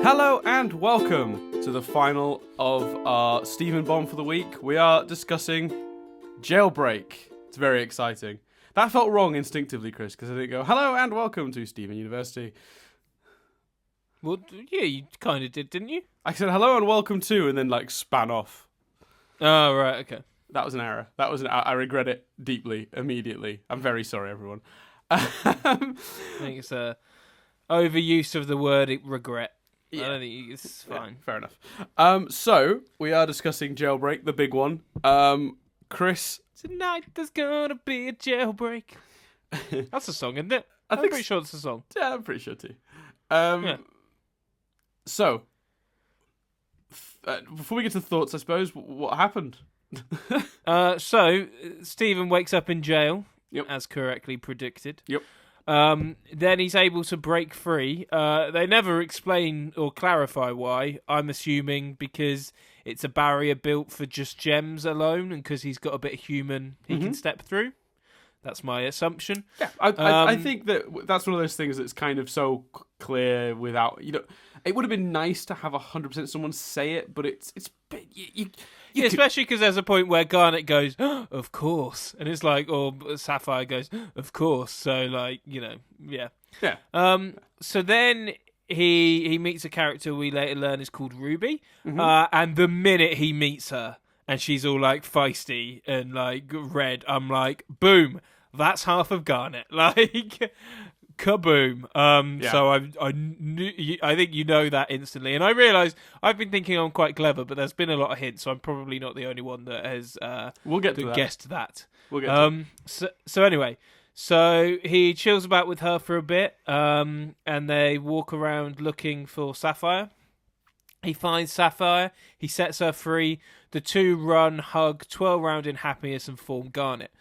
Hello and welcome to the final of our Stephen Bomb for the week. We are discussing Jailbreak. It's very exciting. That felt wrong instinctively, Chris, because I didn't go, hello and welcome to Stephen University. Well, yeah, you kind of did, didn't you? I said hello and welcome to, and then span off. Oh, right, okay. That was an error. I regret it deeply, immediately. I'm very sorry, everyone. I think it's a overuse of the word regret. Yeah. I don't think it's fine. Yeah, fair enough. So we are discussing Jailbreak, the big one. Chris, Tonight there's gonna be a jailbreak. That's a song, isn't it? I'm pretty sure it's a song. Yeah, I'm pretty sure too. Yeah. So, before we get to thoughts, I suppose, what happened? So Stephen wakes up in jail, Yep. as correctly predicted. Yep. Then he's able to break free. They never explain or clarify why. I'm assuming because it's a barrier built for just gems alone, and because he's got a bit of human he can step through. That's my assumption. Yeah, I think that's one of those things that's kind of so clear without, it would have been nice to have 100% someone say it, but it's yeah, especially because there's a point where Garnet goes, oh, of course. And it's like, or Sapphire goes, of course. So, yeah. Yeah. So then he meets a character we later learn is called Ruby. And the minute he meets her and she's all feisty and red, I'm like, boom, that's half of Garnet. Kaboom. Yeah. So I think you know that instantly. And I realise I've been thinking I'm quite clever, but there's been a lot of hints, so I'm probably not the only one that has we'll get to that. guessed that. We'll get to that. So anyway, so he chills about with her for a bit, and they walk around looking for Sapphire. He finds Sapphire, he sets her free, the two run, hug, twirl around in happiness and form Garnet.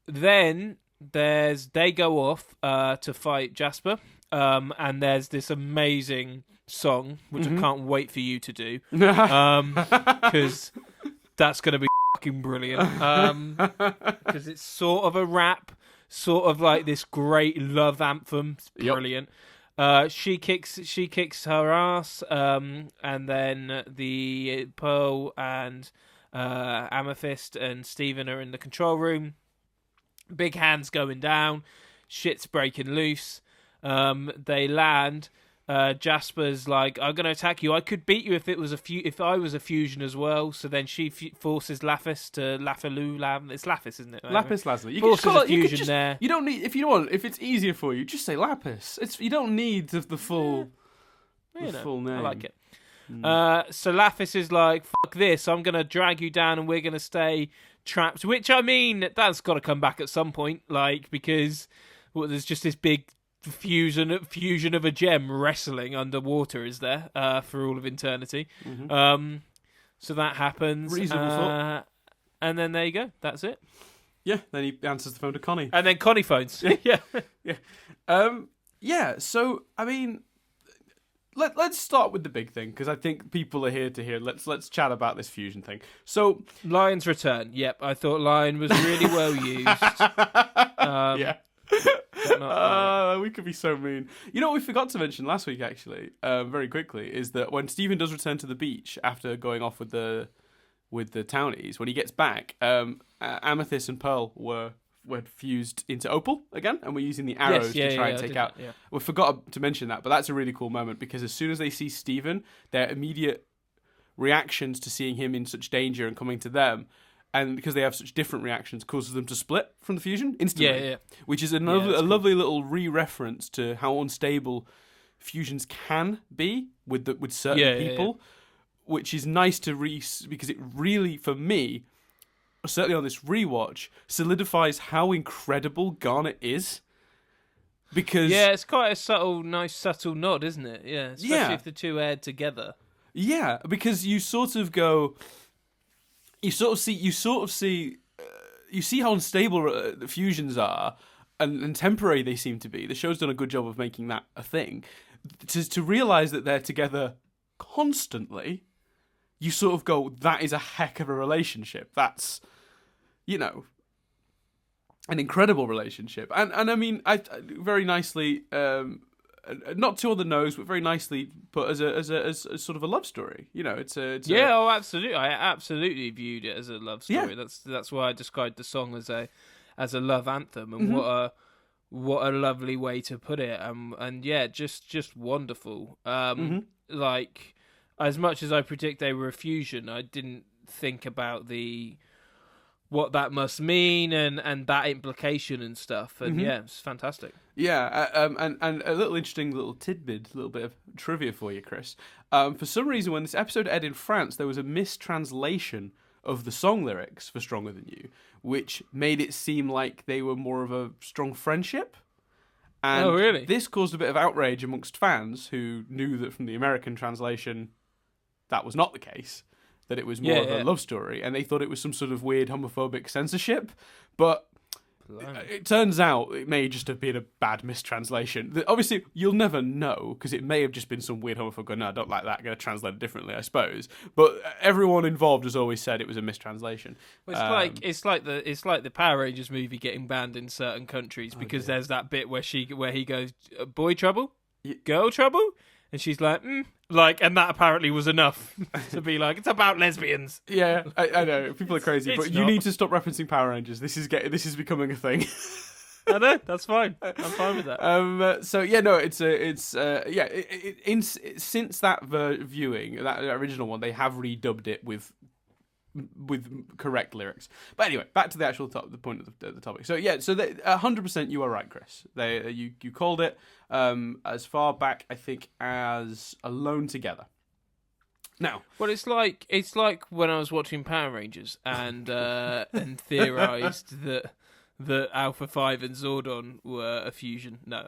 Then they go off to fight Jasper, and there's this amazing song which I can't wait for you to do, because that's going to be fucking brilliant. Because it's sort of a rap, sort of like this great love anthem. It's brilliant. She kicks her ass, and then the Pearl and Amethyst and Stephen are in the control room. Big hands going down, shit's breaking loose. They land. Jasper's like, "I'm gonna attack you. I could beat you if I was a fusion as well." So then she forces Lapis to Lafaloo. It's Lapis, isn't it? Lapis Lazuli. You forces can a fusion there. You don't need if it's easier for you, just say Lapis. You don't need the full full name. I like it. So Lapis is like, "Fuck this! I'm gonna drag you down, and we're gonna stay trapped." Which I mean, that's got to come back at some point, because there's just this big fusion of a gem wrestling underwater, is there, for all of eternity. So that happens. Reasonable thought. And then there you go. That's it. Yeah. Then he answers the phone to Connie, and then Connie phones. Yeah. So I mean, let's start with the big thing, because I think people are here to hear. Let's chat about this fusion thing. So Lion's return. Yep, I thought Lion was really well used. Yeah. We could be so mean. You know what we forgot to mention last week, actually, very quickly, is that when Stephen does return to the beach after going off with the townies, when he gets back, Amethyst and Pearl were fused into Opal again, and we're using the arrows to try and take out. Yeah. We forgot to mention that, but that's a really cool moment, because as soon as they see Stephen, their immediate reactions to seeing him in such danger and coming to them, and because they have such different reactions, causes them to split from the fusion instantly. Yeah. Which is a lovely little re-reference to how unstable fusions can be with certain people, which is nice to because it really, for me, certainly on this rewatch, solidifies how incredible Garnet is. Because it's quite a nice subtle nod, isn't it? Yeah, especially if the two aired together. Yeah, because you sort of go. You see how unstable the fusions are, and temporary they seem to be. The show's done a good job of making that a thing. To realise that they're together constantly, you sort of go, that is a heck of a relationship. That's, an incredible relationship. And I mean, I very nicely not too on the nose, but very nicely put as a sort of a love story. You know, it's oh, absolutely. I absolutely viewed it as a love story. Yeah. That's why I described the song as a love anthem, and Mm-hmm. what a lovely way to put it. And yeah, just wonderful. Mm-hmm. Like, as much as I predict they were a fusion, I didn't think about what that must mean and that implication and stuff. And yeah, it's fantastic. Yeah, and a little interesting little tidbit, a little bit of trivia for you, Chris. For some reason, when this episode aired in France, there was a mistranslation of the song lyrics for Stronger Than You, which made it seem like they were more of a strong friendship. And Oh, really? this caused a bit of outrage amongst fans who knew that from the American translation that was not the case, that it was more of a love story, and they thought it was some sort of weird homophobic censorship. But it turns out it may just have been a bad mistranslation. Obviously, you'll never know, because it may have just been some weird homophobe going, no, I don't like that, I'm going to translate it differently, I suppose. But everyone involved has always said it was a mistranslation. Well, it's like the Power Rangers movie getting banned in certain countries because there's that bit where he goes, boy trouble, girl trouble, and she's like, and that apparently was enough to be like, it's about lesbians. Yeah, I know people are crazy, but you not. need to stop referencing Power Rangers. This is becoming a thing. I know, that's fine. I'm fine with that. So yeah, no, since that viewing, that original one, they have redubbed it with correct lyrics. But anyway, back to the actual the point of the topic. So yeah, so 100% you are right, Chris. You called it as far back, I think, as Alone Together. Now, well, it's like when I was watching Power Rangers and theorized that Alpha 5 and Zordon were a fusion. No.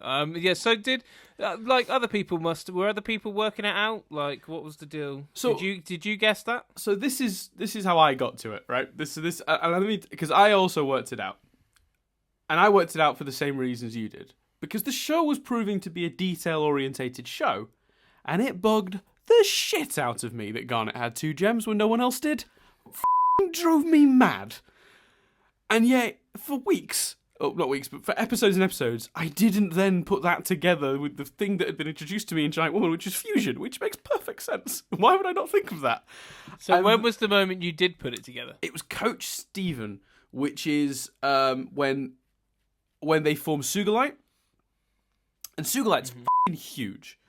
So did other people were other people working it out? Like, what was the deal? So did you guess that? So this is how I got to it, right? Because I also worked it out. And I worked it out for the same reasons you did. Because the show was proving to be a detail-orientated show, and it bugged the shit out of me that Garnet had 2 gems when no one else did. F***ing drove me mad. And yet, for weeks, not weeks, but for episodes and episodes, I didn't then put that together with the thing that had been introduced to me in Giant Woman, which is fusion, which makes perfect sense. Why would I not think of that? So when was the moment you did put it together? It was Coach Steven, which is when they form Sugalite. And Sugalite's f***ing huge.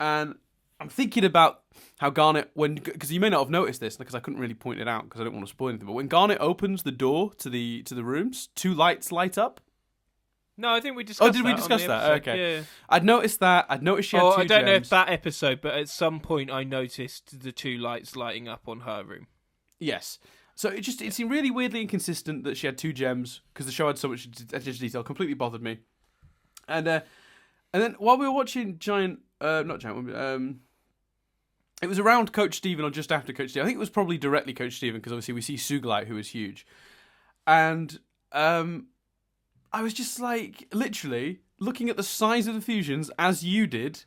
And I'm thinking about how Garnet, because you may not have noticed this, because I couldn't really point it out because I don't want to spoil anything, but when Garnet opens the door to the rooms, 2 lights light up. No, I think we discussed that. Oh, did we discuss that? Okay. Yeah. I'd noticed that. I'd noticed she had 2 gems. I don't know if that episode, but at some point I noticed the 2 lights lighting up on her room. Yes. So it seemed really weirdly inconsistent that she had 2 gems, because the show had so much attention to detail, completely bothered me. And then while we were watching it was around Coach Steven or just after Coach Steven. I think it was probably directly Coach Steven, because obviously we see Sugalite, who is huge. And I was just like, literally, looking at the size of the fusions as you did,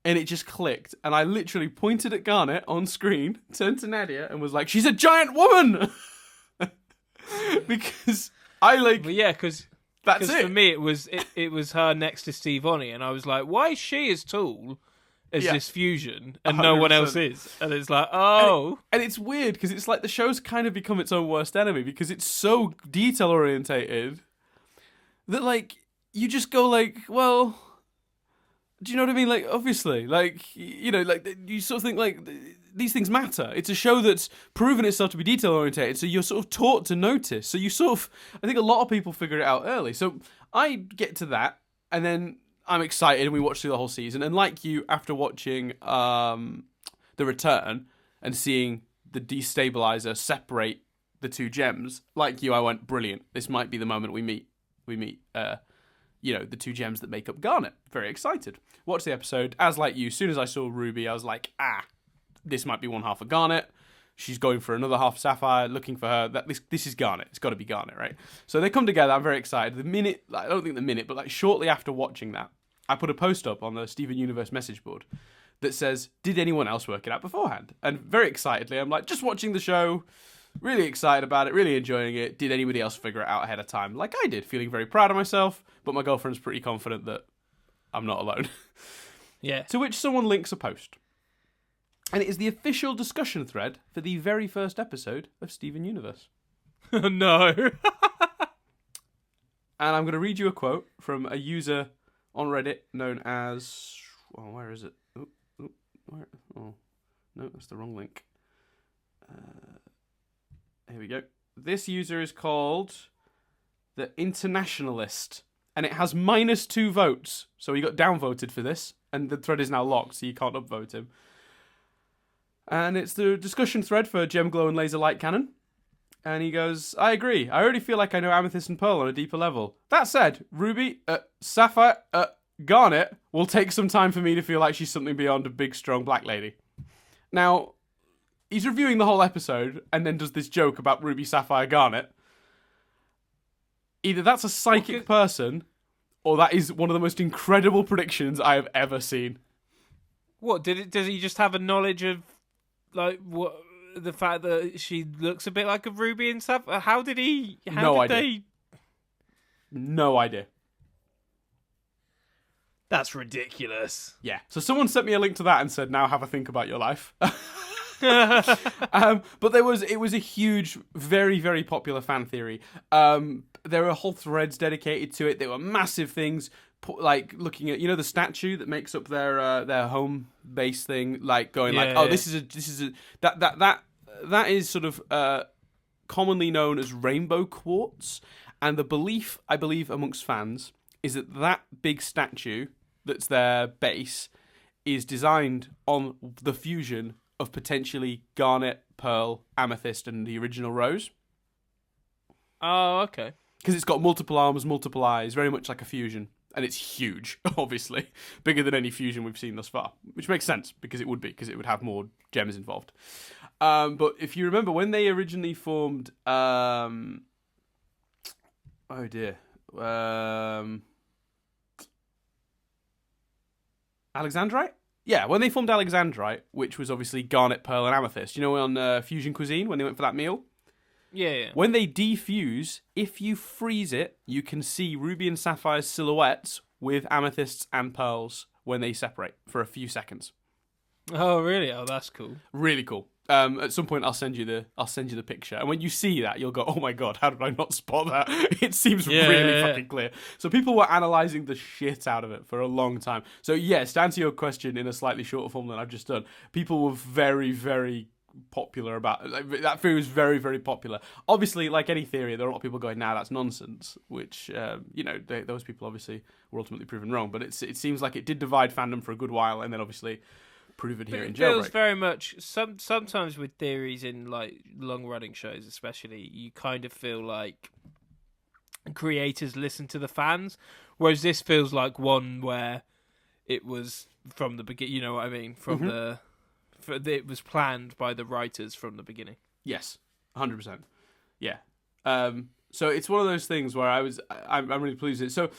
and it just clicked. And I literally pointed at Garnet on screen, turned to Nadia, and was like, she's a giant woman! Because I like... Well, yeah, because for me it was her next to Steve Oni, and I was like, why is she as tall as this fusion and 100%. No one else is? And it's like, oh. And it's weird, because it's like the show's kind of become its own worst enemy, because it's so detail orientated that, like, you just go like, well, do you know what I mean? Like, obviously, like, you know, like, you sort of think, like, these things matter. It's a show that's proven itself to be detail orientated, so you're sort of taught to notice. So you sort of, I think a lot of people figure it out early. So I get to that, and then I'm excited, and we watch through the whole season. And like you, after watching The Return and seeing the destabilizer separate the 2 gems, like you, I went, brilliant. This might be the moment we meet, the 2 gems that make up Garnet. Very excited. Watch the episode. As like you, as soon as I saw Ruby, I was like, this might be one half of Garnet. She's going for another half Sapphire, looking for her. This is Garnet. It's got to be Garnet, right? So they come together. I'm very excited. But like shortly after watching that, I put a post up on the Steven Universe message board that says, did anyone else work it out beforehand? And very excitedly, I'm like, just watching the show, really excited about it, really enjoying it. Did anybody else figure it out ahead of time? Like I did, feeling very proud of myself, but my girlfriend's pretty confident that I'm not alone. Yeah. To which someone links a post. And it is the official discussion thread for the very first episode of Steven Universe. No. And I'm going to read you a quote from a user on Reddit known as... Oh, where is it? Oh, no, that's the wrong link. Here we go. This user is called The Internationalist. And it has -2 votes. So he got downvoted for this. And the thread is now locked, so you can't upvote him. And it's the discussion thread for Gem Glow and Laser Light Cannon. And he goes, I agree. I already feel like I know Amethyst and Pearl on a deeper level. That said, Ruby, Sapphire, Garnet will take some time for me to feel like she's something beyond a big, strong black lady. Now, he's reviewing the whole episode and then does this joke about Ruby, Sapphire, Garnet. Either that's a psychic person or that is one of the most incredible predictions I have ever seen. What, does he just have a knowledge of, like, what... the fact that she looks a bit like a Ruby and stuff? How did he... No idea. No idea. That's ridiculous. Yeah. So someone sent me a link to that and said, now have a think about your life. But it was a huge, very, very popular fan theory. There were whole threads dedicated to it. There were massive things, like looking at, the statue that makes up their home base thing, like going this is that is sort of commonly known as rainbow quartz, and the belief, I believe, amongst fans is that big statue that's their base is designed on the fusion of potentially Garnet, Pearl, Amethyst, and the original Rose. Oh, okay. Because it's got multiple arms, multiple eyes, very much like a fusion. And it's huge, obviously. Bigger than any fusion we've seen thus far. Which makes sense, because it would be, because it would have more gems involved. But if you remember, when they originally formed... Alexandrite? Yeah, when they formed Alexandrite, which was obviously Garnet, Pearl, and Amethyst. You know, on Fusion Cuisine, when they went for that meal? Yeah. When they defuse, if you freeze it, you can see Ruby and Sapphire's silhouettes with Amethysts and Pearls when they separate for a few seconds. Oh, really? Oh, that's cool. Really cool. At some point, I'll send you the picture, and when you see that, you'll go, "Oh my god, how did I not spot that?" It seems really fucking clear. So people were analysing the shit out of it for a long time. So yes, to answer your question in a slightly shorter form than I've just done, people were very, very popular about that theory was very, very popular. Obviously, like any theory, there are a lot of people going, "Nah, that's nonsense," which those people obviously were ultimately proven wrong. But it seems like it did divide fandom for a good while, and then obviously proven here in Jailbreak. It feels very much sometimes with theories in like long running shows, especially, you kind of feel like creators listen to the fans, whereas this feels like one where it was from the beginning. You know what I mean? It was planned by the writers from the beginning. Yes, 100%. Yeah. So it's one of those things where I'm really pleased with it. So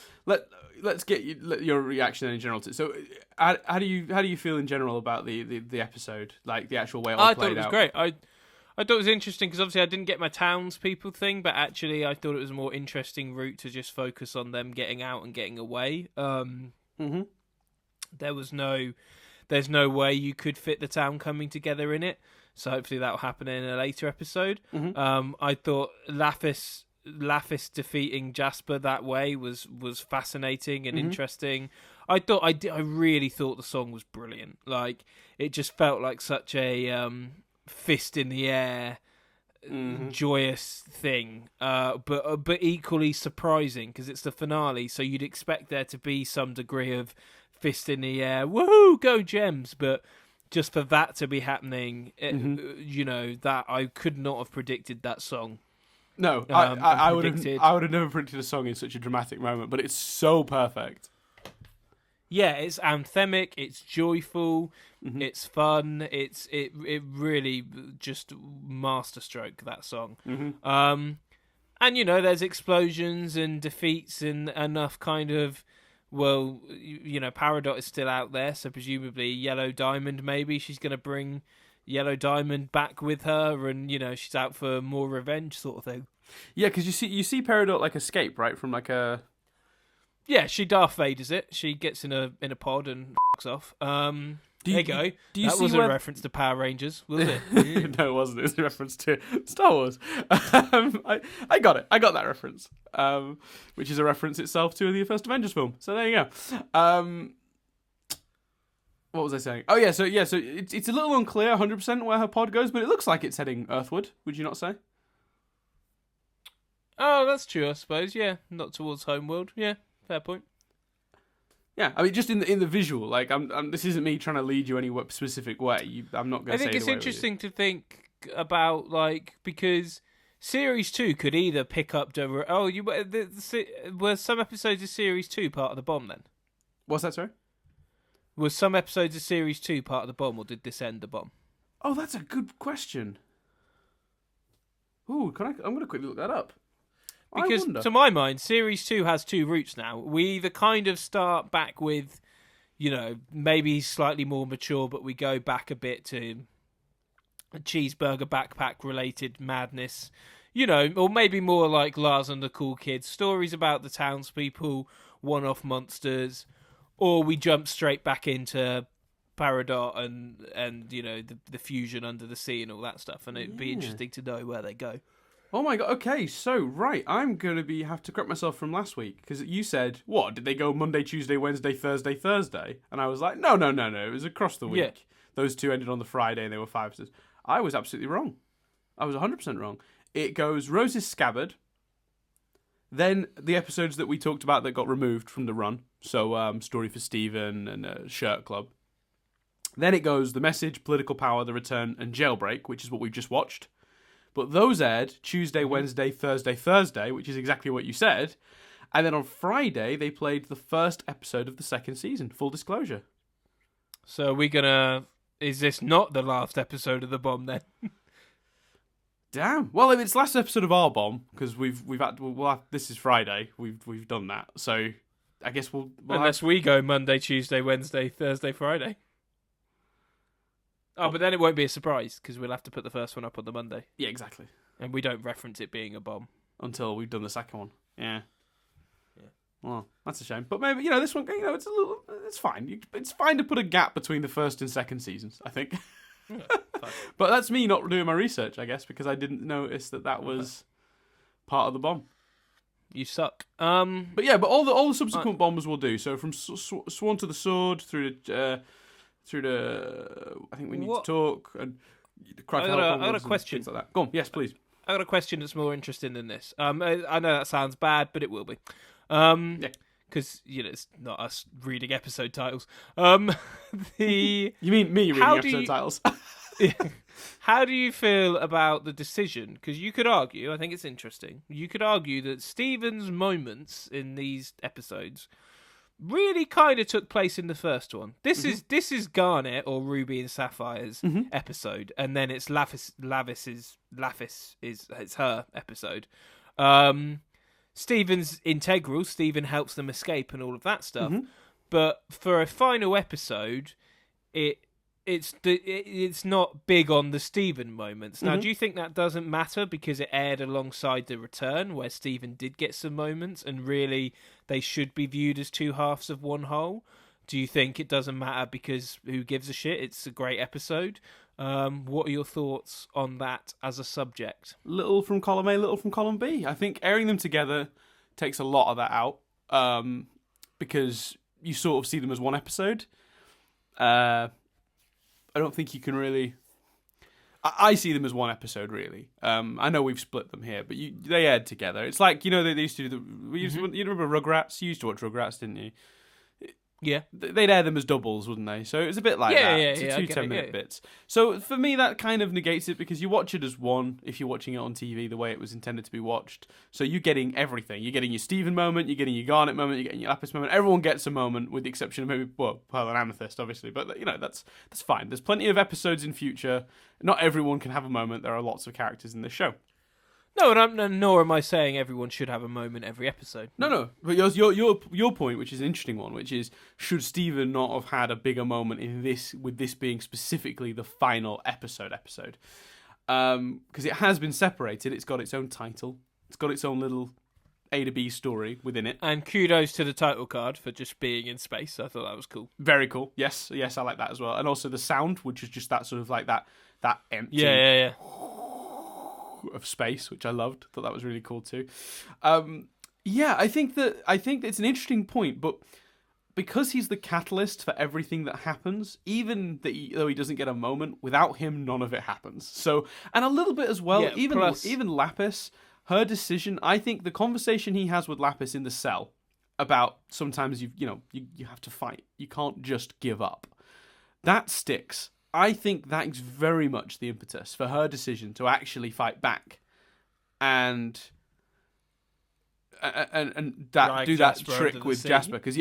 let's get your reaction in general to it. So how do you feel in general about the episode, like the actual way it all played out? I thought it was great. I thought it was interesting because obviously I didn't get my townspeople thing, but actually I thought it was a more interesting route to just focus on them getting out and getting away. There's no way you could fit the town coming together in it, so hopefully that will happen in a later episode. I thought Lapis defeating Jasper that way was fascinating and interesting. I really thought the song was brilliant. Like, it just felt like such a fist in the air, joyous thing, but equally surprising because it's the finale, so you'd expect there to be some degree of fist in the air, woohoo, go Gems, but just for that to be happening, that I could not have predicted that song. No, I would have never predicted a song in such a dramatic moment, but it's so perfect. Yeah, it's anthemic, it's joyful, it's fun, it really just masterstroke, that song. And there's explosions and defeats and enough kind of, well, Peridot is still out there, so presumably Yellow Diamond, maybe she's going to bring Yellow Diamond back with her, and she's out for more revenge, sort of thing. Yeah, because you see Peridot like escape, right, from like a Yeah, she Darth Vaders it. She gets in a pod and f***s off. There you go. That wasn't a reference to Power Rangers, was it? No, it wasn't. It was a reference to Star Wars. I got it. I got that reference, which is a reference itself to the first Avengers film. So there you go. What was I saying? Oh, yeah. So it's a little unclear 100% where her pod goes, but it looks like it's heading earthward. Would you not say? Oh, that's true, I suppose. Yeah, not towards Homeworld. Yeah, fair point. Yeah, I mean, just in the visual, like, this isn't me trying to lead you any specific way. I'm not going to say. I think it's interesting to think about, like, because Series 2 could either pick up were some episodes of Series 2 part of the bomb then? What's that, sorry? Was some episodes of Series 2 part of the bomb, or did this end the bomb? Oh, that's a good question. Ooh, I'm going to quickly look that up. Because, to my mind, Series 2 has two routes now. We either kind of start back with, maybe slightly more mature, but we go back a bit to a cheeseburger backpack-related madness, or maybe more like Lars and the Cool Kids, stories about the townspeople, one-off monsters, or we jump straight back into Paradot and the fusion under the sea and all that stuff, and it'd be interesting to know where they go. Oh my god, okay, so, right, I'm going to have to correct myself from last week, because you said, what, did they go Monday, Tuesday, Wednesday, Thursday? And I was like, no, it was across the week. Yeah. Those two ended on the Friday, and they were 5 episodes. I was absolutely wrong. I was 100% wrong. It goes Rose's Scabbard, then the episodes that we talked about that got removed from the run, so Story for Stephen and Shirt Club. Then it goes The Message, Political Power, The Return, and Jailbreak, which is what we've just watched. But those aired Tuesday, Wednesday, Thursday, which is exactly what you said. And then on Friday, they played the first episode of the second season. Full disclosure. So is this not the last episode of the bomb then? Damn. Well, it's the last episode of our bomb, because this is Friday. We've done that. So I guess we'll unless we go Monday, Tuesday, Wednesday, Thursday, Friday. Oh, but then it won't be a surprise, because we'll have to put the first one up on the Monday. Yeah, exactly. And we don't reference it being a bomb. Until we've done the second one. Yeah. Well, that's a shame. But maybe, this one, it's fine. It's fine to put a gap between the first and second seasons, I think. Yeah, but that's me not doing my research, I guess, because I didn't notice that was part of the bomb. You suck. But all the subsequent bombs will do. So from Sworn to the Sword through to I think we need to talk and I got a question. Like that. Go on, yes, please. I got a question that's more interesting than this. I know that sounds bad, but it will be. Because it's not us reading episode titles. You mean me reading episode titles? How do you feel about the decision? Because you could argue, I think it's interesting. You could argue that Stephen's moments in these episodes really kind of took place in the first one. This is Garnet or Ruby and Sapphire's episode, and then it's Lapis is her episode. Stephen's integral. Stephen helps them escape and all of that stuff. But for a final episode, it's not big on the Stephen moments. Now, do you think that doesn't matter because it aired alongside The Return, where Stephen did get some moments, and really they should be viewed as two halves of one whole? Do you think it doesn't matter because who gives a shit? It's a great episode. What are your thoughts on that as a subject? Little from column A, little from column B. I think airing them together takes a lot of that out because you sort of see them as one episode. I don't think you can really. I see them as one episode, really. I know we've split them here, but they aired together. It's like they used to do you remember Rugrats? You used to watch Rugrats, didn't you? Yeah, they'd air them as doubles, wouldn't they? So it was a bit like that. Two 10-minute bits. So for me, that kind of negates it because you watch it as one if you're watching it on TV the way it was intended to be watched. So you're getting everything. You're getting your Stephen moment, you're getting your Garnet moment, you're getting your Lapis moment. Everyone gets a moment, with the exception of maybe Pearl and Amethyst, obviously. But that's fine. There's plenty of episodes in future. Not everyone can have a moment. There are lots of characters in this show. No, nor am I saying everyone should have a moment every episode. No. But your point, which is an interesting one, which is should Stephen not have had a bigger moment in this, with this being specifically the final episode? Because it has been separated. It's got its own title. It's got its own little A to B story within it. And kudos to the title card for just being in space. I thought that was cool. Very cool. Yes, I like that as well. And also the sound, which is just that sort of like that empty Yeah. of space, which I loved. Thought that was really cool too. I think it's an interesting point, but because he's the catalyst for everything that happens, even though he doesn't get a moment, without him, none of it happens. So, and a little bit as well, even Lapis, her decision, I think the conversation he has with Lapis in the cell about sometimes you have to fight. You can't just give up. That sticks. I think that's very much the impetus for her decision to actually fight back and do that trick with Jasper, because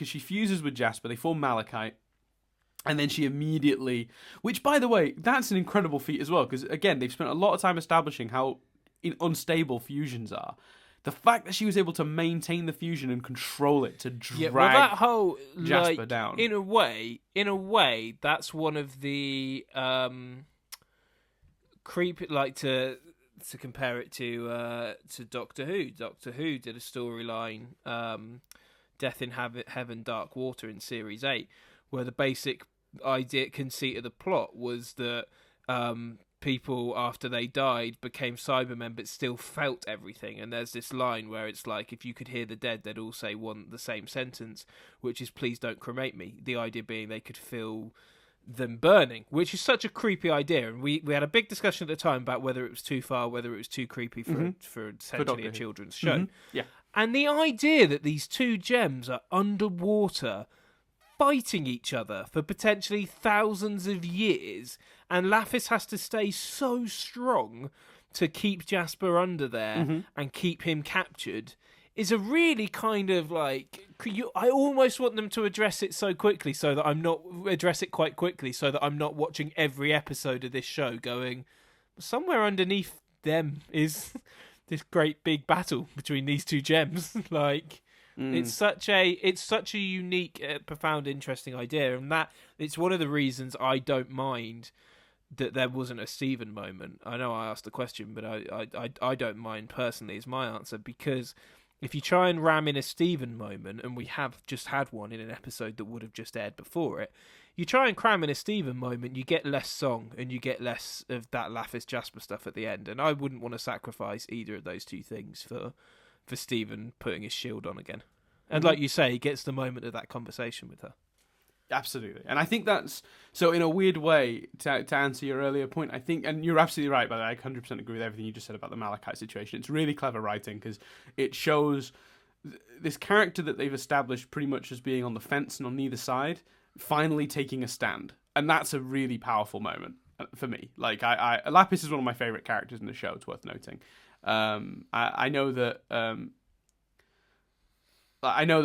she fuses with Jasper, they form Malachite, and then she immediately, which by the way, that's an incredible feat as well, because again, they've spent a lot of time establishing how unstable fusions are. The fact that she was able to maintain the fusion and control it to drag that whole Jasper down. In a way, that's one of the to compare it to Doctor Who. Doctor Who did a storyline, Death in Heaven, Dark Water in Series 8, where the basic conceit of the plot was that people, after they died, became Cybermen but still felt everything. And there's this line where it's like, if you could hear the dead, they'd all say the same sentence, which is, please don't cremate me. The idea being they could feel them burning, which is such a creepy idea, and we had a big discussion at the time about whether it was too far, whether it was too creepy for essentially a children's show. Mm-hmm. Yeah. And the idea that these two gems are underwater fighting each other for potentially thousands of years, and Lapis has to stay so strong to keep Jasper under there and keep him captured, is a really kind of like, I almost want them to address it quite quickly so that I'm not watching every episode of this show going, somewhere underneath them is this great big battle between these two gems. It's such a unique, profound, interesting idea, and that it's one of the reasons I don't mind that there wasn't a Stephen moment. I know I asked the question, but I don't mind personally is my answer, because if you try and ram in a Stephen moment, and we have just had one in an episode that would have just aired before it, you try and cram in a Stephen moment, you get less song and you get less of that Lapis Jasper stuff at the end. And I wouldn't want to sacrifice either of those two things for Stephen putting his shield on again. And like you say, he gets the moment of that conversation with her. Absolutely. And I think that's, so in a weird way, to answer your earlier point, I think, and you're absolutely right, by the way, I 100% agree with everything you just said about the Malachite situation. It's really clever writing, because it shows this character that they've established pretty much as being on the fence and on neither side, finally taking a stand. And that's a really powerful moment for me. Lapis is one of my favourite characters in the show, it's worth noting. I know that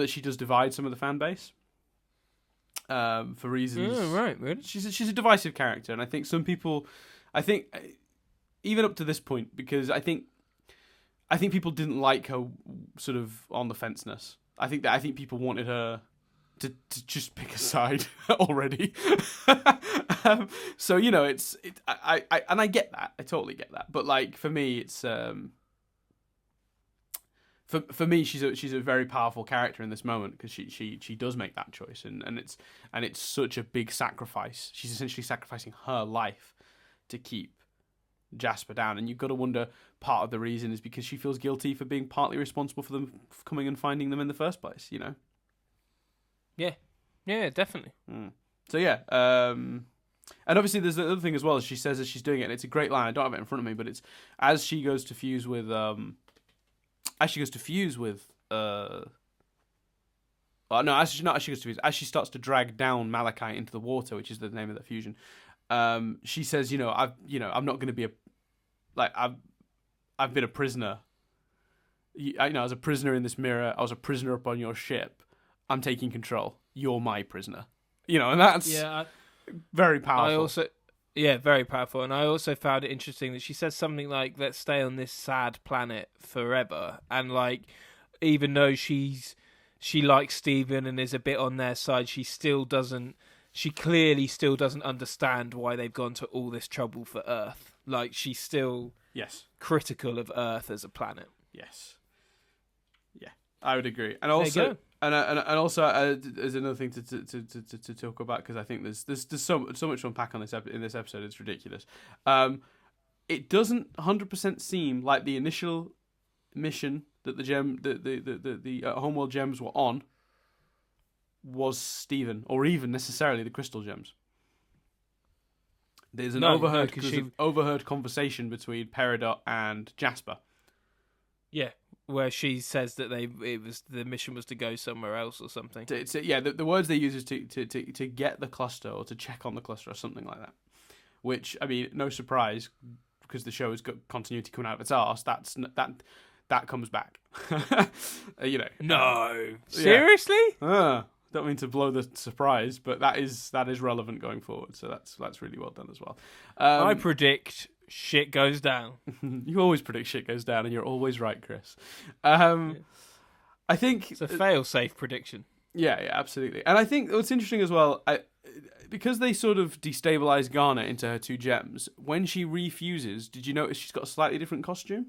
she does divide some of the fan base. For reasons. Oh, right, really? She's a divisive character, and I think some people, even up to this point, because I think people didn't like her sort of on the fenceness. I think people wanted her to just pick a side already. So I get that. I totally get that. But for me, it's For me, she's a very powerful character in this moment, because she does make that choice, and it's such a big sacrifice. She's essentially sacrificing her life to keep Jasper down, and you've got to wonder, part of the reason is because she feels guilty for being partly responsible for them coming and finding them in the first place. Yeah, definitely. So yeah, and obviously there's the other thing as well. As she says as she's doing it, and it's a great line. I don't have it in front of me, but it's as she goes to fuse with as she starts to drag down Malachite into the water, which is the name of the fusion. She says, I'm not going to be I've been a prisoner. I was a prisoner in this mirror. I was a prisoner up on your ship. I'm taking control. You're my prisoner. And that's very powerful. Very powerful. And I also found it interesting that she says something like, let's stay on this sad planet forever. And even though she likes Stephen and is a bit on their side, she clearly still doesn't understand why they've gone to all this trouble for Earth. She's still critical of Earth as a planet. Yes. I would agree, and There you also, go. and also, there's another thing to talk about because I think there's so much to unpack on in this episode. It's ridiculous. It doesn't 100% seem like the initial mission that the Homeworld gems were on was Stephen, or even necessarily the crystal gems. There's an overheard conversation between Peridot and Jasper. Yeah, where she says that the mission was to go somewhere else or something. The words they use is to get the cluster or to check on the cluster or something like that. Which, I mean, no surprise, because the show has got continuity coming out of its arse. That comes back. No, seriously? Don't mean to blow the surprise, but that is relevant going forward. So that's really well done as well. I predict shit goes down. You always predict shit goes down, and you're always right, Chris. I think it's a fail-safe prediction. Yeah, absolutely. And I think what's interesting as well, because they sort of destabilize Garnet into her 2 gems, when she refuses, did you notice she's got a slightly different costume?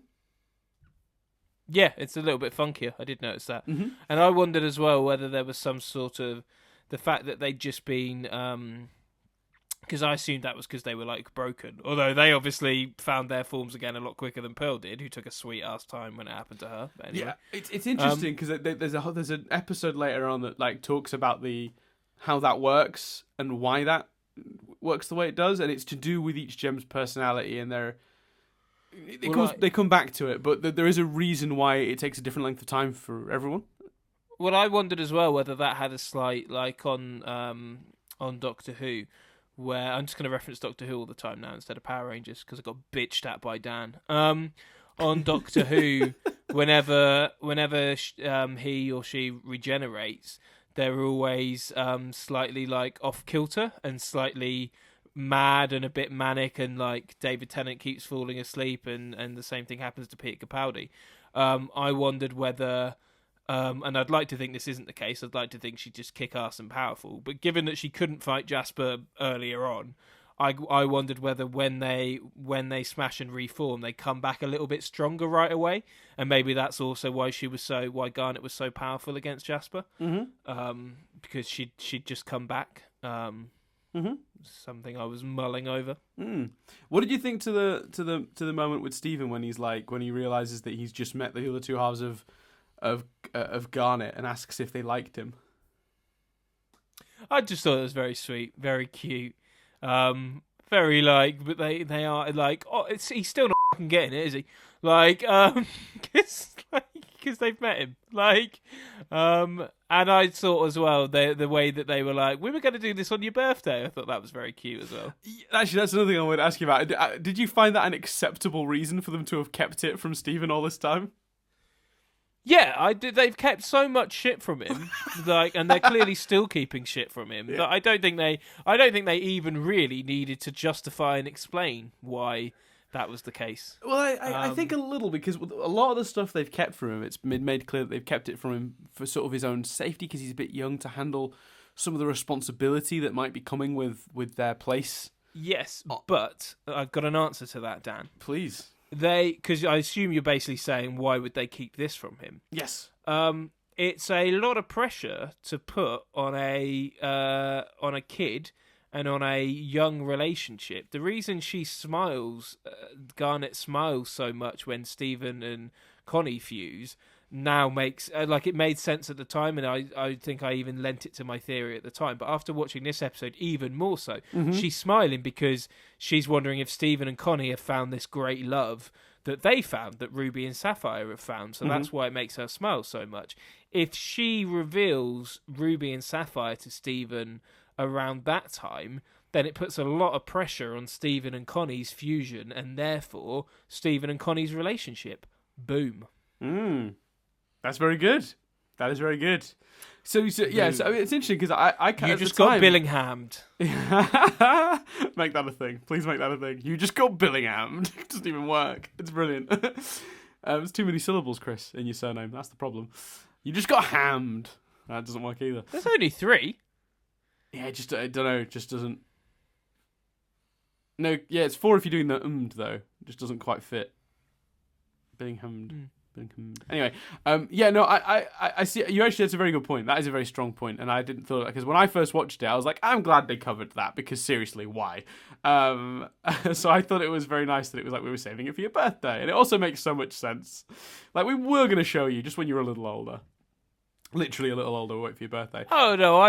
Yeah, it's a little bit funkier. I did notice that. Mm-hmm. And I wondered as well whether there was some sort of... The fact that they'd just been... Because I assumed that was because they were, like, broken. Although they obviously found their forms again a lot quicker than Pearl did, who took a sweet-ass time when it happened to her. But anyway. Yeah, it's interesting because there's an episode later on that, like, talks about how that works and why that works the way it does, and it's to do with each gem's personality and they come back to it, but there is a reason why it takes a different length of time for everyone. Well, I wondered as well whether that had a slight, like on Doctor Who, where I'm just going to reference Doctor Who all the time now instead of Power Rangers because I got bitched at by Dan. On Doctor Who, whenever he or she regenerates, they're always slightly like off kilter and slightly mad and a bit manic, and like David Tennant keeps falling asleep, and the same thing happens to Peter Capaldi. I wondered whether, and I'd like to think this isn't the case. I'd like to think she'd just kick ass and powerful. But given that she couldn't fight Jasper earlier on, I wondered whether when they smash and reform, they come back a little bit stronger right away, and maybe that's also why Garnet was so powerful against Jasper, because she'd just come back. Something I was mulling over. What did you think to the moment with Stephen when he realizes that he's just met the other 2 halves of Garnet and asks if they liked him? I just thought it was very sweet, very cute. Very but they are like, he's still not fucking getting it, is he? Like, because they've met him. Like, and I thought as well the way that they were like, we were going to do this on your birthday. I thought that was very cute as well. Actually, that's another thing I wanted to ask you about. Did you find that an acceptable reason for them to have kept it from Stephen all this time? Yeah, I did. They've kept so much shit from him, and they're clearly still keeping shit from him. Yeah. That I don't think they even really needed to justify and explain why that was the case. Well, I think a little, because a lot of the stuff they've kept from him, it's been made clear that they've kept it from him for sort of his own safety, because he's a bit young to handle some of the responsibility that might be coming with their place. Yes, but I've got an answer to that, Dan. Please. Because I assume you're basically saying, why would they keep this from him? Yes. It's a lot of pressure to put on a kid and on a young relationship. The reason she smiles, Garnet smiles so much when Stephen and Connie fuse, now makes it made sense at the time, and I think I even lent it to my theory at the time. But after watching this episode, even more so, she's smiling because she's wondering if Stephen and Connie have found this great love that they found, that Ruby and Sapphire have found. So that's why it makes her smile so much. If she reveals Ruby and Sapphire to Stephen around that time, then it puts a lot of pressure on Stephen and Connie's fusion, and therefore Stephen and Connie's relationship. Boom. That's very good. That is very good. So yeah, so I mean, it's interesting because I you just got Billinghammed. Make that a thing. Please make that a thing. You just got Billinghammed. It doesn't even work. It's brilliant. There's too many syllables, Chris, in your surname. That's the problem. You just got hammed. That doesn't work either. There's only 3. Yeah, I don't know. It just doesn't. No, yeah, it's 4 if you're doing the though. It just doesn't quite fit. Billinghammed. Anyway, no, I see. You actually, that's a very good point. That is a very strong point, and I didn't feel because when I first watched it, I was like, I'm glad they covered that because seriously, why? So I thought it was very nice that it was like we were saving it for your birthday, and it also makes so much sense. Like we were going to show you just when you were a little older, literally a little older, wait for your birthday. Oh no,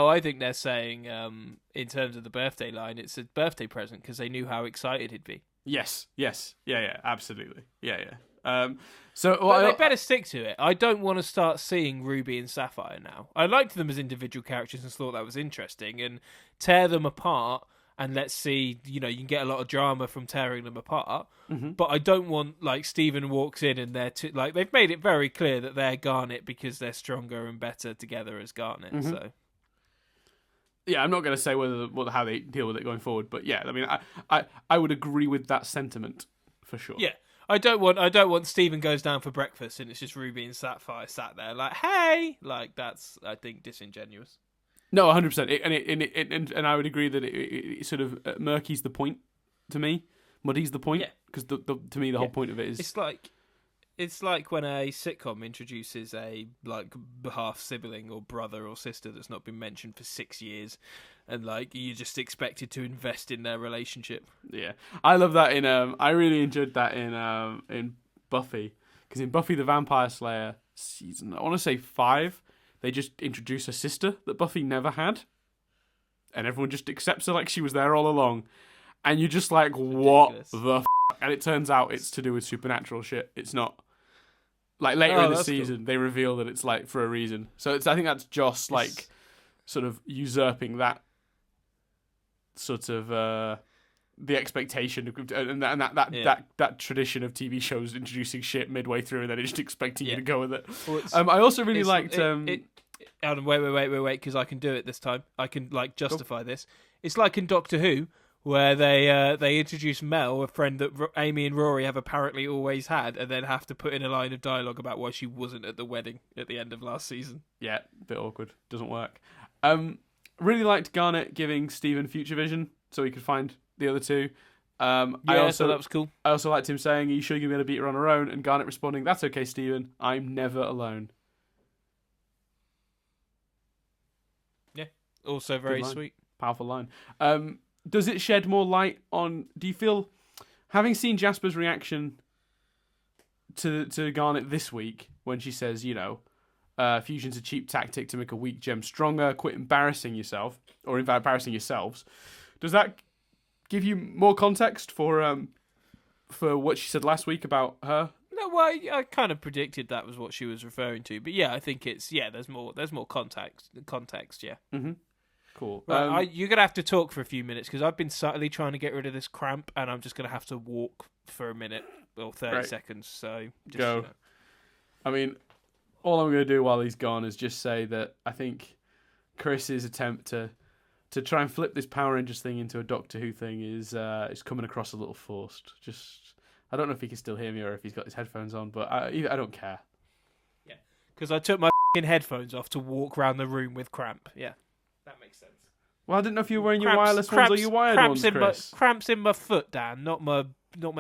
I think they're saying in terms of the birthday line, it's a birthday present because they knew how excited he'd be. Yes, yeah, absolutely, yeah. But they better stick to it. I don't want to start seeing Ruby and Sapphire now. I liked them as individual characters and thought that was interesting, and tear them apart and let's see. You can get a lot of drama from tearing them apart. Mm-hmm. But I don't want like Steven walks in and they've made it very clear that they're Garnet because they're stronger and better together as Garnet. Mm-hmm. So. Yeah, I'm not going to say how they deal with it going forward, but yeah, I mean, I would agree with that sentiment for sure. Yeah, I don't want Steven goes down for breakfast and it's just Ruby and Sapphire sat there like, hey, like that's I think disingenuous. No, 100%, and I would agree that it sort of murkies the point to me, muddies the point because to me the whole point of it is It's like when a sitcom introduces a like half sibling or brother or sister that's not been mentioned for 6 years, and like you're just expected to invest in their relationship. Yeah, I love that I really enjoyed that in Buffy, because in Buffy the Vampire Slayer season, I want to say 5, they just introduce a sister that Buffy never had, and everyone just accepts her like she was there all along, and you're just like, what the f***? And it turns out it's to do with supernatural shit. It's not. Like later in the season, they reveal that it's like for a reason. So I think that's Joss like sort of usurping that sort of the expectation and that tradition of TV shows introducing shit midway through and then just expecting you to go with it. Well, I also really liked. Adam, wait, because I can do it this time. I can like justify this. It's like in Doctor Who, where they introduce Mel, a friend that Amy and Rory have apparently always had, and then have to put in a line of dialogue about why she wasn't at the wedding at the end of last season. Yeah, bit awkward. Doesn't work. Really liked Garnet giving Steven future vision so he could find the other two. So that was cool. I also liked him saying, "Are you sure you're going to beat her on her own?" And Garnet responding, "That's okay, Steven. I'm never alone." Yeah, also very sweet. Powerful line. Does it shed more light on... Do you feel... Having seen Jasper's reaction to Garnet this week, when she says, fusion's a cheap tactic to make a weak gem stronger, quit embarrassing yourself, or embarrassing yourselves, does that give you more context for what she said last week about her? No, well, I kind of predicted that was what she was referring to, but yeah, I think it's... Yeah, there's more context, yeah. Mm-hmm. Cool. Right, you're going to have to talk for a few minutes because I've been subtly trying to get rid of this cramp and I'm just going to have to walk for a minute or 30 seconds. So just go. I mean, all I'm going to do while he's gone is just say that I think Chris's attempt to try and flip this Power Rangers thing into a Doctor Who thing is coming across a little forced. I don't know if he can still hear me or if he's got his headphones on, but I don't care. Yeah, because I took my headphones off to walk around the room with cramp. Yeah. That makes sense. Well, I didn't know if you were wearing your wireless ones or your wired ones, Chris. Cramps in my foot, Dan, not my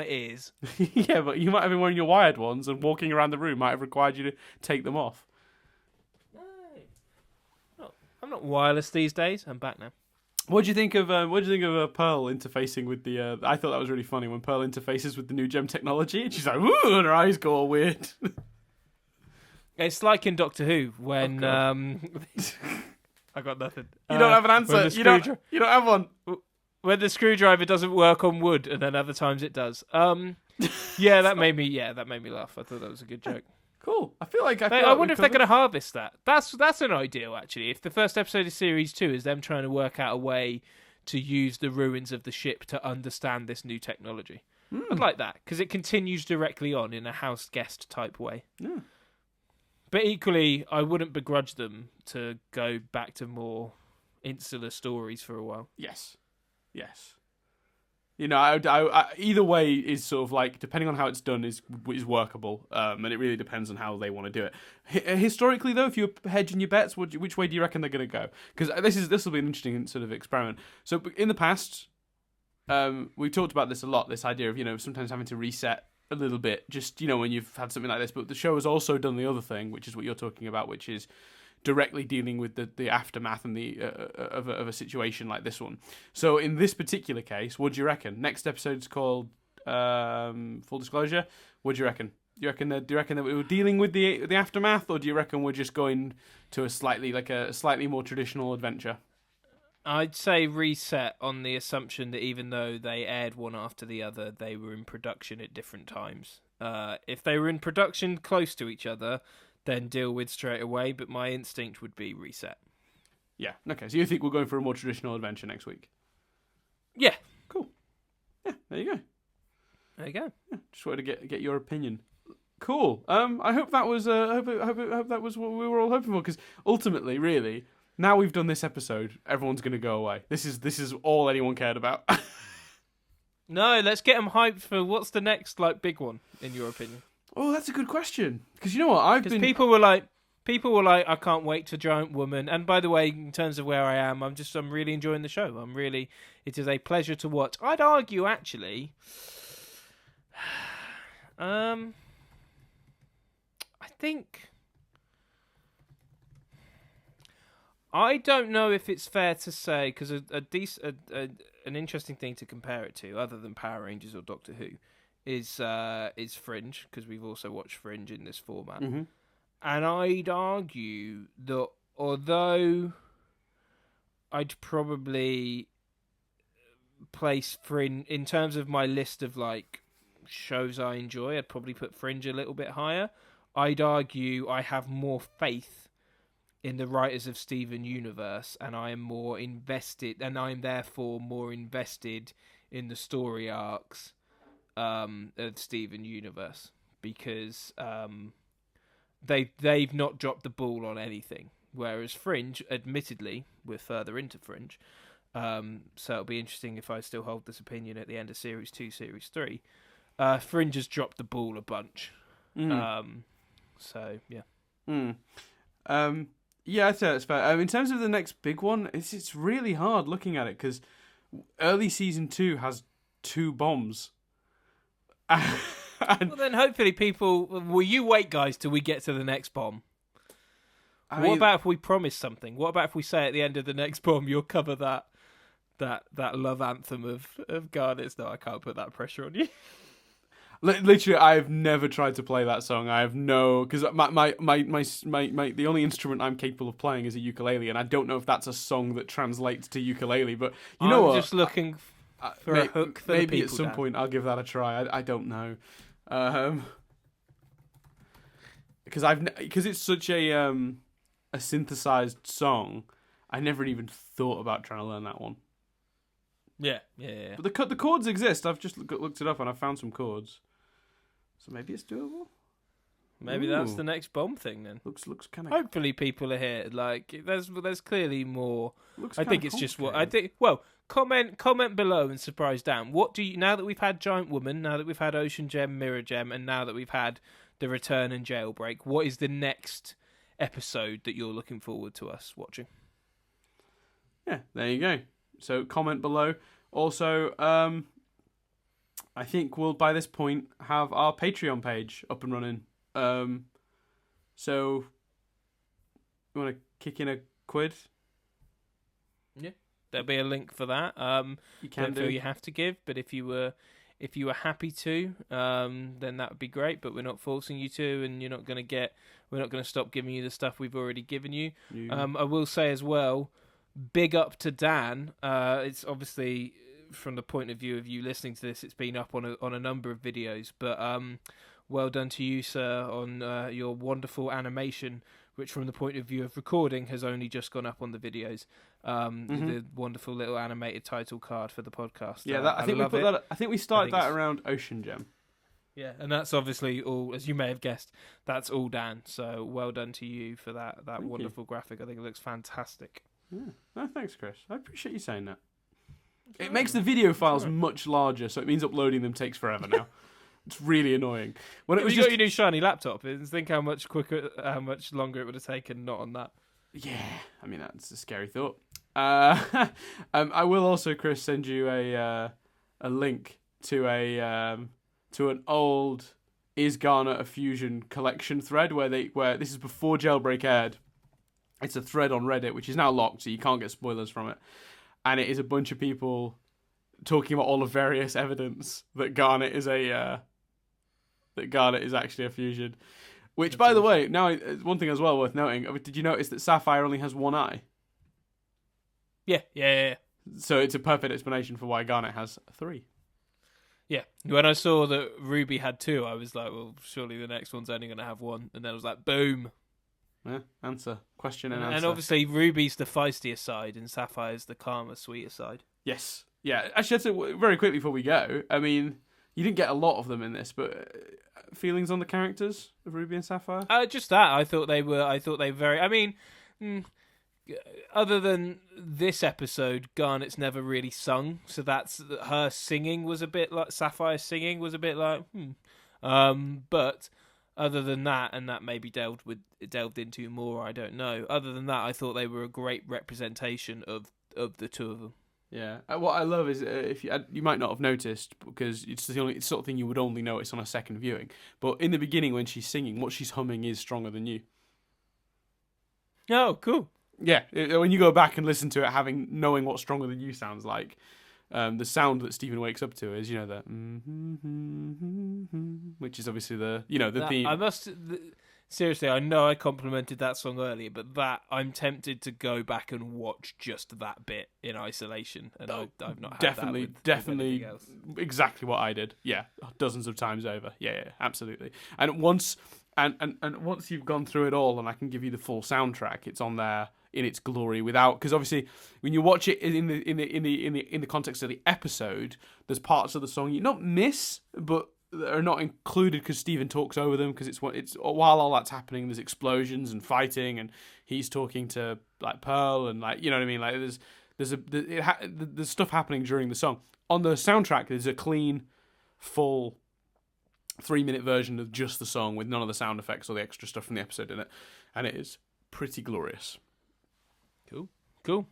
ears. Yeah, but you might have been wearing your wired ones, and walking around the room might have required you to take them off. No, I'm not wireless these days. I'm back now. What do you think of Pearl interfacing with the? I thought that was really funny when Pearl interfaces with the new gem technology, and she's like, "Ooh," and her eyes go all weird. It's like in Doctor Who when I got nothing. You don't have an answer. You don't have one. When the screwdriver doesn't work on wood, and then other times it does. Yeah, that made me laugh. I thought that was a good joke. Cool. I wonder if they're going to harvest that. That's an ideal, actually. If the first episode of Series 2 is them trying to work out a way to use the ruins of the ship to understand this new technology. I'd like that, because it continues directly on in a house guest type way. Yeah. But equally, I wouldn't begrudge them to go back to more insular stories for a while. Yes. I either way is sort of like, depending on how it's done, is workable, and it really depends on how they want to do it. Historically, though, if you're hedging your bets, which way do you reckon they're going to go? Because this will be an interesting sort of experiment. So in the past, we talked about this a lot. This idea of sometimes having to reset a little bit, just, when you've had something like this. But the show has also done the other thing, which is what you're talking about, which is directly dealing with the aftermath and the of a situation like this one. So in this particular case, what do you reckon? Next episode's called Full Disclosure. What do you reckon? Do you reckon that we were dealing with the aftermath, or do you reckon we're just going to a slightly more traditional adventure? I'd say reset on the assumption that even though they aired one after the other, they were in production at different times. If they were in production close to each other, then deal with straight away, but my instinct would be reset. Yeah, okay, so you think we're going for a more traditional adventure next week? Yeah. Cool. Yeah, there you go. There you go. Yeah, just wanted to get your opinion. Cool. I hope that was I hope that was what we were all hoping for, because ultimately, really, now we've done this episode, everyone's going to go away. This is all anyone cared about. No, let's get them hyped for what's the next big one, in your opinion. Oh, that's a good question. Because you know what, people were like, I can't wait to Giant Woman. And by the way, in terms of where I am, I'm really enjoying the show. It is a pleasure to watch. I'd argue, actually, I think, I don't know if it's fair to say, because an interesting thing to compare it to, other than Power Rangers or Doctor Who, is Fringe, because we've also watched Fringe in this format. Mm-hmm. And I'd argue that although I'd probably place Fringe, in terms of my list of shows I enjoy, I'd probably put Fringe a little bit higher. I'd argue I have more faith in the writers of Steven Universe, and I am more invested, and I'm therefore more invested in the story arcs of Steven Universe, because they've not dropped the ball on anything. Whereas Fringe, admittedly, we're further into Fringe, so it'll be interesting if I still hold this opinion at the end of Series 2, Series 3. Fringe has dropped the ball a bunch. So, yeah. Yeah, I'd say that's fair. In terms of the next big one, it's really hard looking at it, because early Season 2 has 2 bombs. Well, then hopefully people... Will you wait, guys, till we get to the next bomb? What about if we promise something? What about if we say at the end of the next bomb, you'll cover that love anthem of Garnet's? No, I can't put that pressure on you. Literally, I've never tried to play that song. I have no... Because the only instrument I'm capable of playing is a ukulele, and I don't know if that's a song that translates to ukulele, but you know what? I'm just looking for a hook for maybe the at some point I'll give that a try. I don't know. Because it's such a synthesized song, I never even thought about trying to learn that one. Yeah. But the chords exist. I've just looked it up and I found some chords. So maybe it's doable. Maybe that's the next bomb thing then. Looks kind of. Hopefully people are here. There's clearly more. I think it's just what I think. Well, comment below and surprise Dan. What do you, now that we've had Giant Woman, now that we've had Ocean Gem, Mirror Gem, and now that we've had The Return and Jailbreak, what is the next episode that you're looking forward to us watching? Yeah, there you go. So comment below. Also, I think we'll by this point have our Patreon page up and running. So you want to kick in a quid? Yeah, there'll be a link for that. You can don't feel you have to give, but if you were happy to, then that would be great. But we're not forcing you to, and we're not going to stop giving you the stuff we've already given you. I will say as well, big up to Dan. It's obviously from the point of view of you listening to this, it's been up on a number of videos, but well done to you, sir, on your wonderful animation, which from the point of view of recording has only just gone up on the videos. The wonderful little animated title card for the podcast. Yeah, I think we started that around Ocean Gem. Yeah, and that's obviously all, as you may have guessed, that's all Dan. So well done to you for that wonderful graphic. I think it looks fantastic. Yeah. No, thanks, Chris. I appreciate you saying that. It makes the video files much larger, so it means uploading them takes forever now. It's really annoying. When you got your new shiny laptop, think how much longer it would have taken not on that. Yeah, I mean that's a scary thought. I will also, Chris, send you a link to to an old Is Garnet a Fusion collection thread where this is before Jailbreak aired. It's a thread on Reddit which is now locked, so you can't get spoilers from it. And it is a bunch of people talking about all the various evidence that Garnet is actually a fusion. Which, that's by awesome. The way, now one thing as well worth noting. Did you notice that Sapphire only has one eye? Yeah. So it's a perfect explanation for why Garnet has 3. Yeah. When I saw that Ruby had 2, I was like, well, surely the next one's only going to have 1. And then I was like, boom. Yeah, answer. Question and answer. And obviously Ruby's the feistier side and Sapphire's the calmer, sweeter side. Yes. Yeah. Actually, that's it, very quickly before we go. I mean, you didn't get a lot of them in this, but feelings on the characters of Ruby and Sapphire? Just that. I thought they very... I mean, other than this episode, Garnet's never really sung, so that's... Her singing was a bit like... Sapphire's singing was a bit like, but other than that, and that maybe delved into more, I don't know. Other than that, I thought they were a great representation of the two of them. Yeah, what I love is if you might not have noticed because it's the sort of thing you would only notice on a second viewing. But in the beginning, when she's singing, what she's humming is "Stronger Than You." Oh, cool. Yeah, when you go back and listen to it, knowing what "Stronger Than You" sounds like, the sound that Stephen wakes up to is the which is obviously the theme. I must. Seriously, I know I complimented that song earlier, but that I'm tempted to go back and watch just that bit in isolation, and I've not had definitely with anything else. Exactly what I did. Yeah, dozens of times over. Yeah, absolutely. And once you've gone through it all, and I can give you the full soundtrack, it's on there in its glory because obviously when you watch it in the context of the episode, there's parts of the song you not miss, but are not included because Stephen talks over them because it's while all that's happening, there's explosions and fighting, and he's talking to like Pearl and like what I mean. Like there's stuff happening during the song. On the soundtrack, there's a clean, full 3-minute version of just the song with none of the sound effects or the extra stuff from the episode in it, and it is pretty glorious. Cool.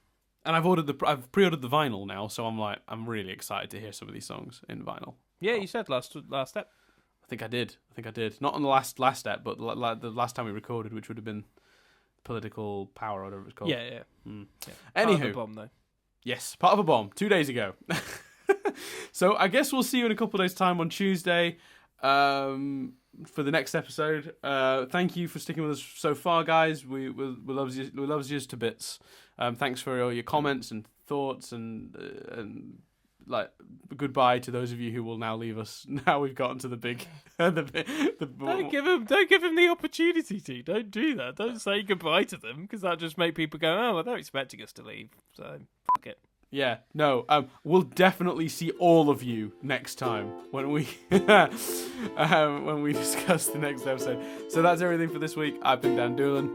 And I've pre-ordered the vinyl now, so I'm really excited to hear some of these songs in vinyl. Yeah, you said last step. I think I did. Not on the last step, but the last time we recorded, which would have been Political Power or whatever it's called. Yeah. Yeah. Anywho, part of a bomb though. Yes, part of a bomb. 2 days ago. So I guess we'll see you in a couple of days' time on Tuesday for the next episode. Thank you for sticking with us so far, guys. We love you to bits. Thanks for all your comments and thoughts and like goodbye to those of you who will now leave us. Now we've gotten to the big. Don't give him the opportunity to. Don't do that. Don't say goodbye to them because that just make people go, oh, well, they're expecting us to leave. So fuck it. Yeah, no. We'll definitely see all of you next time when we discuss the next episode. So that's everything for this week. I've been Dan Doolan.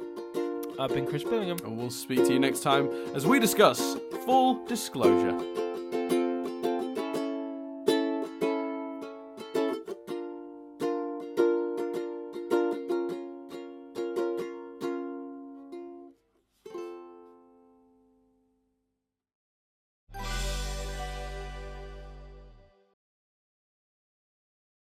I've been Chris Billingham. And we'll speak to you next time as we discuss Full Disclosure.